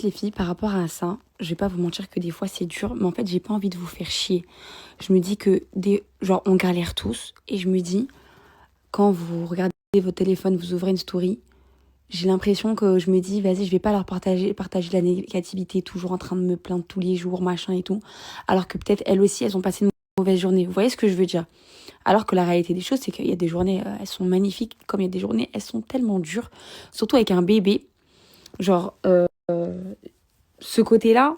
les filles, par rapport à ça, je vais pas vous mentir que des fois c'est dur, mais en fait j'ai pas envie de vous faire chier. Je me dis que genre on galère tous et je me dis quand vous regardez votre téléphone, vous ouvrez une story, j'ai l'impression que je me dis vas-y, je vais pas leur partager de la négativité, toujours en train de me plaindre tous les jours, machin et tout, alors que peut-être elles aussi elles ont passé une mauvaise journée. Vous voyez ce que je veux dire? Alors que la réalité des choses, c'est qu'il y a des journées, elles sont magnifiques, comme il y a des journées, elles sont tellement dures, surtout avec un bébé. Genre, ce côté-là,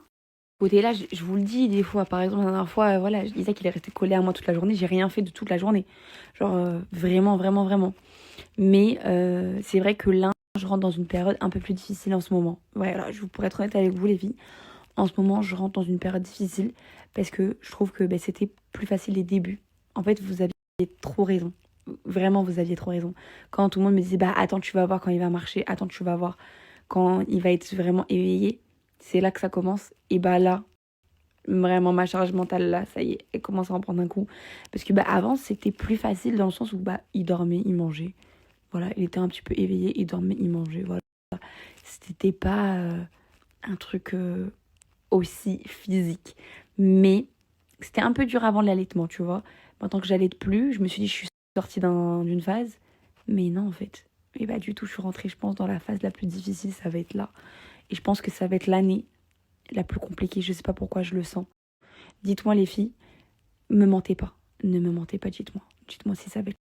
je vous le dis des fois. Par exemple, la dernière fois, voilà, je disais qu'il est resté collé à moi toute la journée. J'ai rien fait de toute la journée. Genre, vraiment, vraiment, vraiment. Mais c'est vrai que là, je rentre dans une période un peu plus difficile en ce moment. Voilà, je pourrais être honnête avec vous, les filles. En ce moment, je rentre dans une période difficile parce que je trouve que c'était plus facile les débuts. En fait, vous aviez trop raison. Vraiment, vous aviez trop raison. Quand tout le monde me disait, bah attends, tu vas voir quand il va marcher, attends, tu vas voir quand il va être vraiment éveillé, c'est là que ça commence. Et bah là, vraiment, ma charge mentale, là, ça y est, elle commence à en prendre un coup. Parce que bah avant, c'était plus facile dans le sens où bah il dormait, il mangeait. Voilà, il était un petit peu éveillé, il dormait, il mangeait. Voilà. C'était pas un truc aussi physique. Mais c'était un peu dur avant l'allaitement, tu vois. Maintenant que j'allaite plus, je me suis dit, je suis sortie d'une phase. Mais non, en fait. Et bah, du tout, je suis rentrée, je pense, dans la phase la plus difficile, ça va être là. Et je pense que ça va être l'année la plus compliquée. Je sais pas pourquoi je le sens. Dites-moi, les filles, me mentez pas. Ne me mentez pas, dites-moi. Dites-moi si ça va être.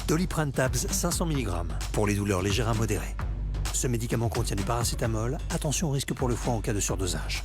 Doliprane Tabs 500 mg pour les douleurs légères à modérées. Ce médicament contient du paracétamol. Attention au risque pour le foie en cas de surdosage.